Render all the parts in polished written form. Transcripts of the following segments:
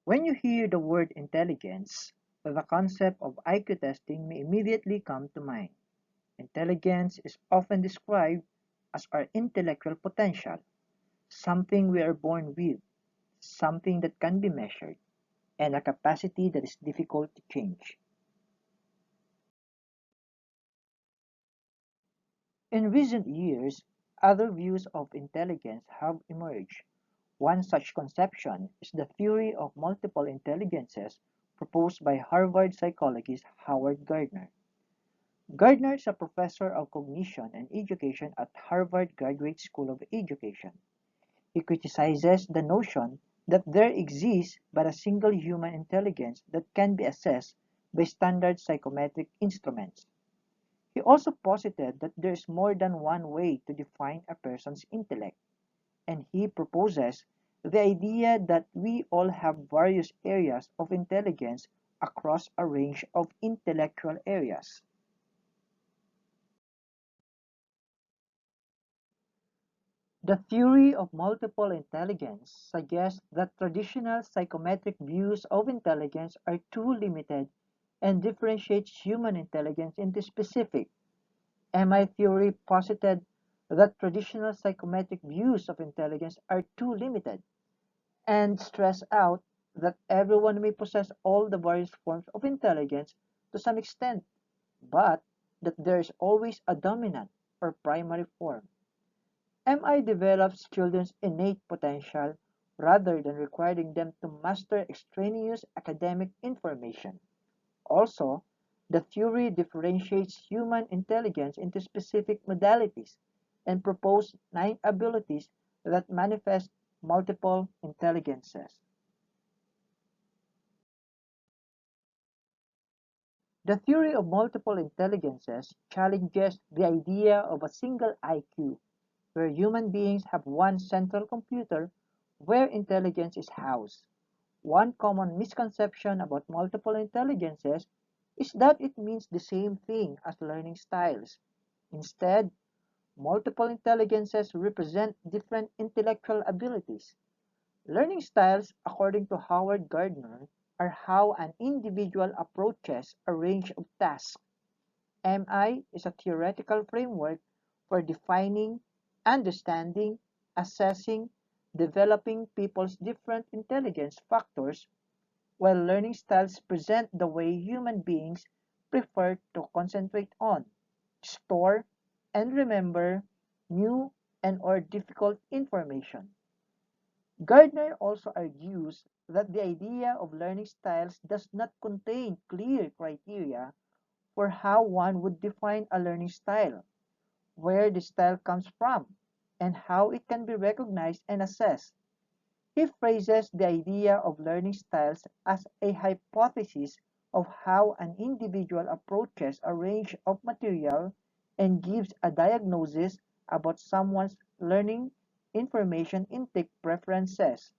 When you hear the word intelligence, the concept of IQ testing may immediately come to mind. Intelligence is often described as our intellectual potential, something we are born with, something that can be measured, and a capacity that is difficult to change. In recent years, other views of intelligence have emerged. One such conception is the theory of multiple intelligences proposed by Harvard psychologist Howard Gardner. Gardner is a professor of cognition and education at Harvard Graduate School of Education. He criticizes the notion that there exists but a single human intelligence that can be assessed by standard psychometric instruments. He also posited that there is more than one way to define a person's intellect, and he proposes the idea that we all have various areas of intelligence across a range of intellectual areas. The theory of multiple intelligence suggests that traditional psychometric views of intelligence are too limited and differentiates human intelligence into specific. MI theory posited that traditional psychometric views of intelligence are too limited and stressed out that everyone may possess all the various forms of intelligence to some extent, but that there is always a dominant or primary form. MI develops children's innate potential rather than requiring them to master extraneous academic information. Also, the theory differentiates human intelligence into specific modalities and proposes 9 abilities that manifest multiple intelligences. The theory of multiple intelligences challenges the idea of a single IQ, where human beings have one central computer where intelligence is housed. One common misconception about multiple intelligences is that it means the same thing as learning styles. Instead, multiple intelligences represent different intellectual abilities. Learning styles, according to Howard Gardner, are how an individual approaches a range of tasks. MI is a theoretical framework for defining, understanding, assessing, developing people's different intelligence factors, while learning styles present the way human beings prefer to concentrate on, store, and remember new and or difficult information. Gardner also argues that the idea of learning styles does not contain clear criteria for how one would define a learning style, where the style comes from, and how it can be recognized and assessed. He phrases the idea of learning styles as a hypothesis of how an individual approaches a range of material and gives a diagnosis about someone's learning information intake preferences.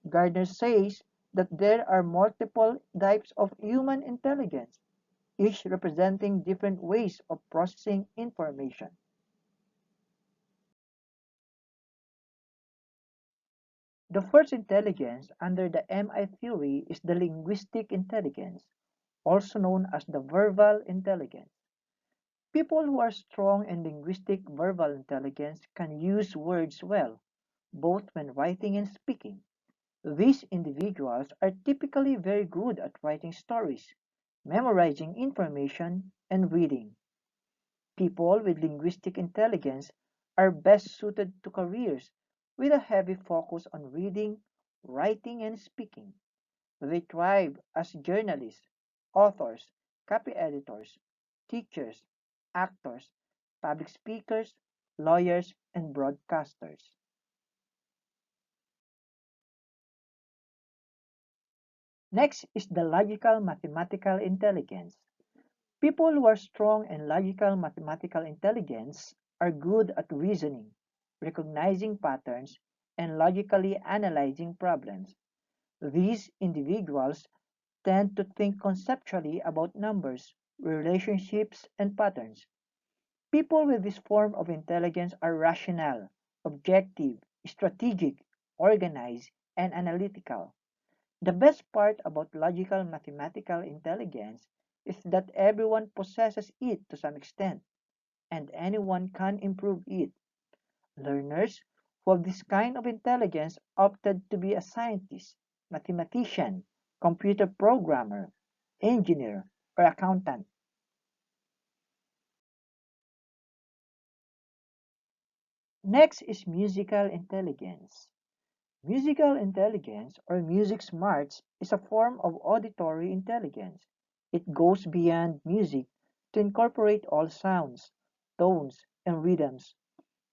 Gardner says that there are multiple types of human intelligence, each representing different ways of processing information. The first intelligence under the MI theory is the linguistic intelligence, also known as the verbal intelligence. People who are strong in linguistic verbal intelligence can use words well, both when writing and speaking. These individuals are typically very good at writing stories, memorizing information, and reading. People with linguistic intelligence are best suited to careers with a heavy focus on reading, writing, and speaking. They thrive as journalists, authors, copy editors, teachers, actors, public speakers, lawyers, and broadcasters. Next is the logical mathematical intelligence. People who are strong in logical mathematical intelligence are good at reasoning, recognizing patterns, and logically analyzing problems. These individuals tend to think conceptually about numbers, relationships, and patterns. People with this form of intelligence are rational, objective, strategic, organized, and analytical. The best part about logical mathematical intelligence is that everyone possesses it to some extent, and anyone can improve it. Learners who have this kind of intelligence opted to be a scientist, mathematician, computer programmer, engineer, or accountant. Next is musical intelligence. Musical intelligence, or music smarts, is a form of auditory intelligence. It goes beyond music to incorporate all sounds, tones, and rhythms.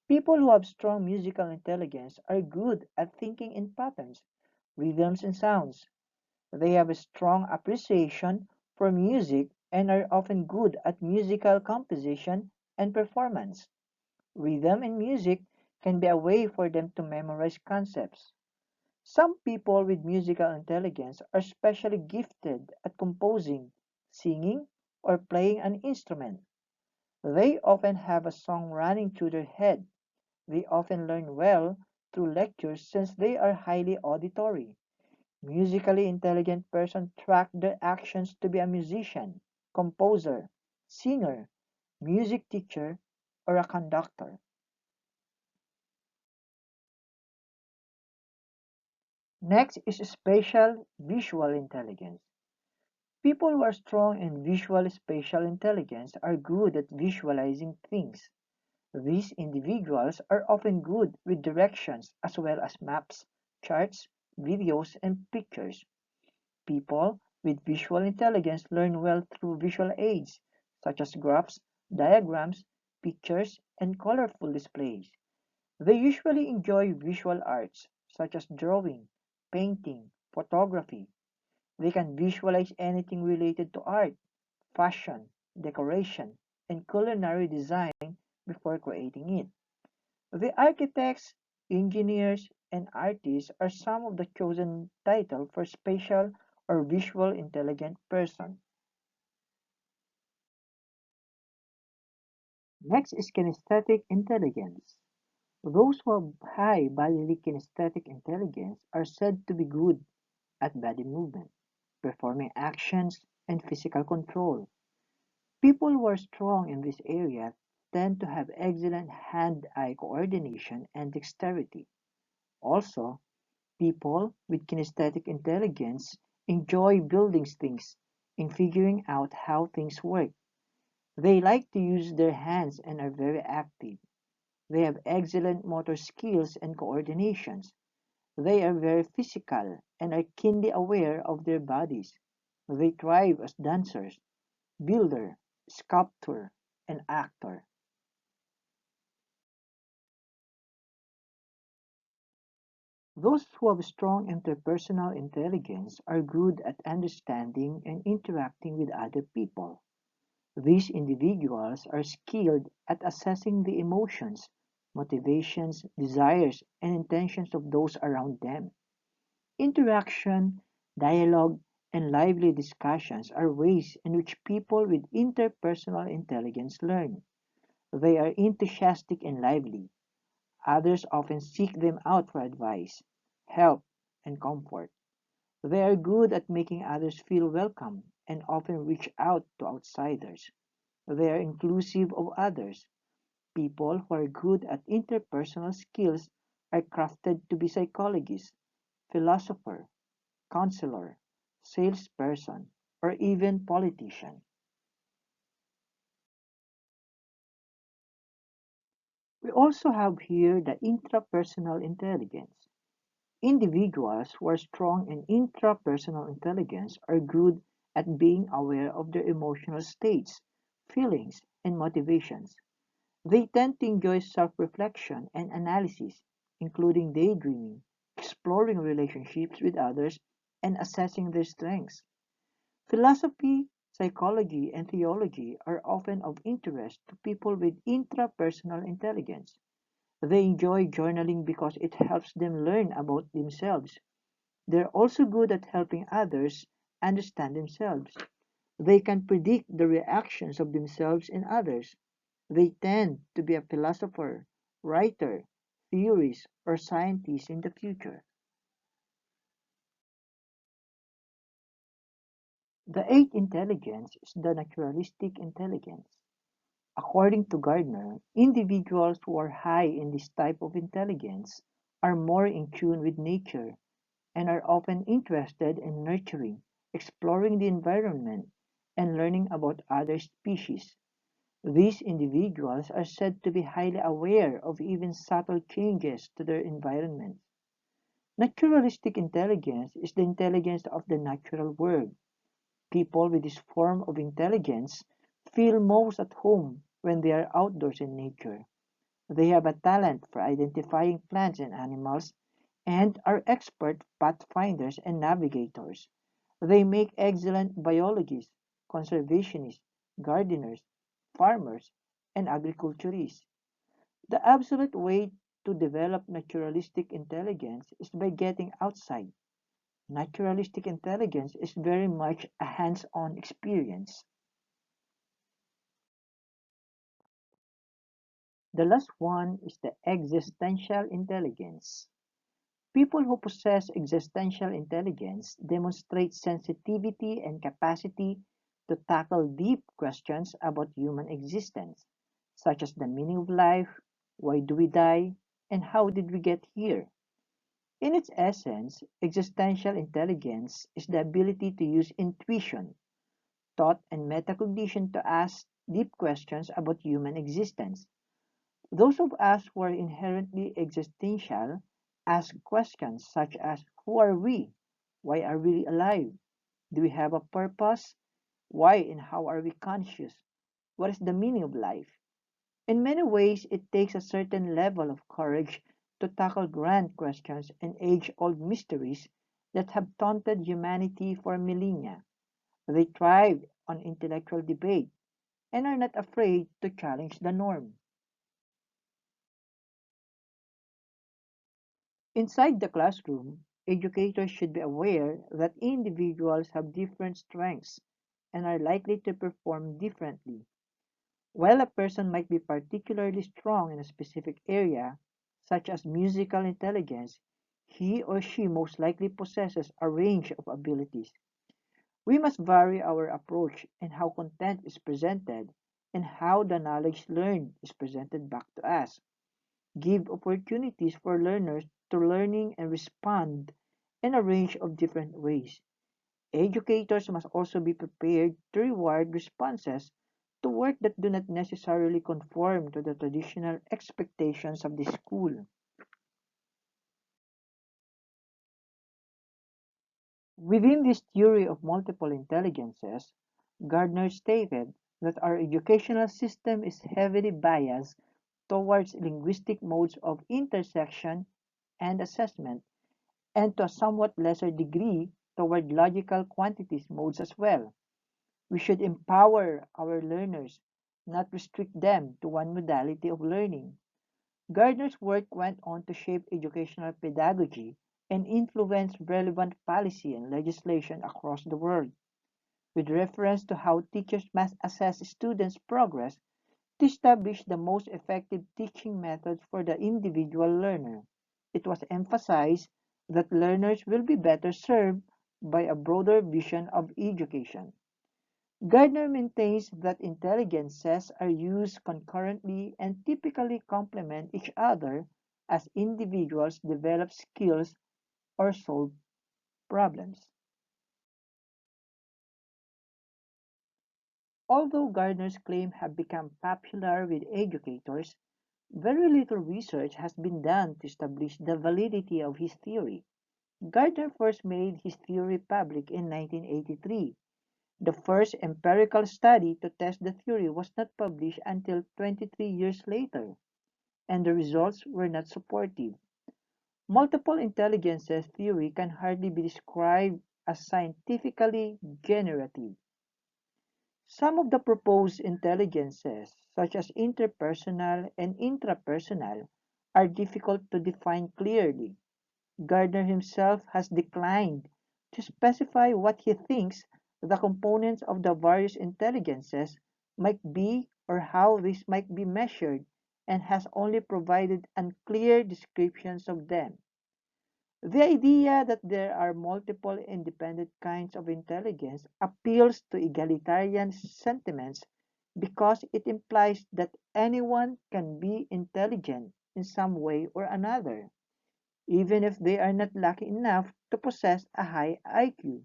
People who have strong musical intelligence are good at thinking in patterns, rhythms, and sounds. They have a strong appreciation for music and are often good at musical composition and performance. Rhythm in music can be a way for them to memorize concepts. Some people with musical intelligence are specially gifted at composing, singing, or playing an instrument. They often have a song running through their head. They often learn well through lectures since they are highly auditory. Musically intelligent persons track their actions to be a musician, composer, singer, music teacher, or a conductor. Next is spatial visual intelligence. People who are strong in visual spatial intelligence are good at visualizing things. These individuals are often good with directions as well as maps, charts, videos, and pictures. People with visual intelligence learn well through visual aids such as graphs, diagrams, pictures, and colorful displays. They usually enjoy visual arts such as drawing, painting, photography. They can visualize anything related to art, fashion, decoration, and culinary design before creating it. The architects, engineers, and artists are some of the chosen title for spatial or visual intelligent person. Next is kinesthetic intelligence. Those who have high bodily kinesthetic intelligence are said to be good at body movement, performing actions, and physical control. People who are strong in this area tend to have excellent hand-eye coordination and dexterity. Also, people with kinesthetic intelligence enjoy building things and figuring out how things work. They like to use their hands and are very active. They have excellent motor skills and coordinations. They are very physical and are keenly aware of their bodies. They thrive as dancers, builder, sculptor, and actor. Those who have strong interpersonal intelligence are good at understanding and interacting with other people. These individuals are skilled at assessing the emotions, motivations, desires, and intentions of those around them. Interaction, dialogue, and lively discussions are ways in which people with interpersonal intelligence learn. They are enthusiastic and lively. Others often seek them out for advice, help, and comfort. They are good at making others feel welcome and often reach out to outsiders. They are inclusive of others. People who are good at interpersonal skills are crafted to be psychologists, philosopher, counselor, salesperson, or even politician. We also have here the intrapersonal intelligence. Individuals who are strong in intrapersonal intelligence are good at being aware of their emotional states, feelings, and motivations. They tend to enjoy self-reflection and analysis, including daydreaming, exploring relationships with others, and assessing their strengths. Philosophy, psychology, and theology are often of interest to people with intrapersonal intelligence. They enjoy journaling because it helps them learn about themselves. They're also good at helping others understand themselves. They can predict the reactions of themselves and others. They tend to be a philosopher, writer, theorist, or scientist in the future. The eighth intelligence is the naturalistic intelligence. According to Gardner, individuals who are high in this type of intelligence are more in tune with nature and are often interested in nurturing, exploring the environment, and learning about other species. These individuals are said to be highly aware of even subtle changes to their environment. Naturalistic intelligence is the intelligence of the natural world. People with this form of intelligence feel most at home when they are outdoors in nature. They have a talent for identifying plants and animals and are expert pathfinders and navigators. They make excellent biologists, conservationists, gardeners, farmers, and agriculturists. The absolute way to develop naturalistic intelligence is by getting outside. Naturalistic intelligence is very much a hands-on experience. The last one is the existential intelligence. People who possess existential intelligence demonstrate sensitivity and capacity to tackle deep questions about human existence, such as the meaning of life, why do we die, and how did we get here. In its essence, existential intelligence is the ability to use intuition, thought, and metacognition to ask deep questions about human existence. Those of us who are inherently existential ask questions such as who are we? Why are we alive? Do we have a purpose? Why and how are we conscious? What is the meaning of life? In many ways, it takes a certain level of courage to tackle grand questions and age old mysteries that have taunted humanity for millennia. They thrive on intellectual debate and are not afraid to challenge the norm. Inside the classroom, educators should be aware that individuals have different strengths and are likely to perform differently. While a person might be particularly strong in a specific area, such as musical intelligence, he or she most likely possesses a range of abilities. We must vary our approach in how content is presented and how the knowledge learned is presented back to us. Give opportunities for learners to learning and respond in a range of different ways. Educators must also be prepared to reward responses to work that do not necessarily conform to the traditional expectations of the school. Within this theory of multiple intelligences, Gardner stated that our educational system is heavily biased towards linguistic modes of intersection and assessment, and to a somewhat lesser degree toward logical quantities modes as well. We should empower our learners, not restrict them to one modality of learning. Gardner's work went on to shape educational pedagogy and influence relevant policy and legislation across the world, with reference to how teachers must assess students' progress to establish the most effective teaching methods for the individual learner. It was emphasized that learners will be better served by a broader vision of education. Gardner maintains that intelligences are used concurrently and typically complement each other as individuals develop skills or solve problems. Although Gardner's claims have become popular with educators, very little research has been done to establish the validity of his theory. Gardner first made his theory public in 1983. The first empirical study to test the theory was not published until 23 years later, and the results were not supportive. Multiple intelligences theory can hardly be described as scientifically generative. Some of the proposed intelligences, such as interpersonal and intrapersonal, are difficult to define clearly. Gardner himself has declined to specify what he thinks the components of the various intelligences might be or how these might be measured, and has only provided unclear descriptions of them. The idea that there are multiple independent kinds of intelligence appeals to egalitarian sentiments because it implies that anyone can be intelligent in some way or another, even if they are not lucky enough to possess a high IQ.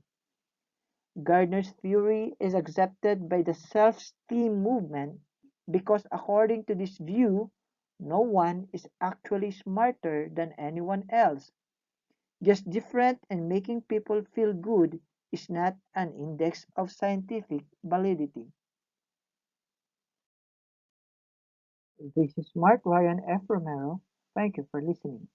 Gardner's theory is accepted by the self-esteem movement because according to this view, no one is actually smarter than anyone else. Just different and making people feel good is not an index of scientific validity. This is Mark Ryan F. Romero. Thank you for listening.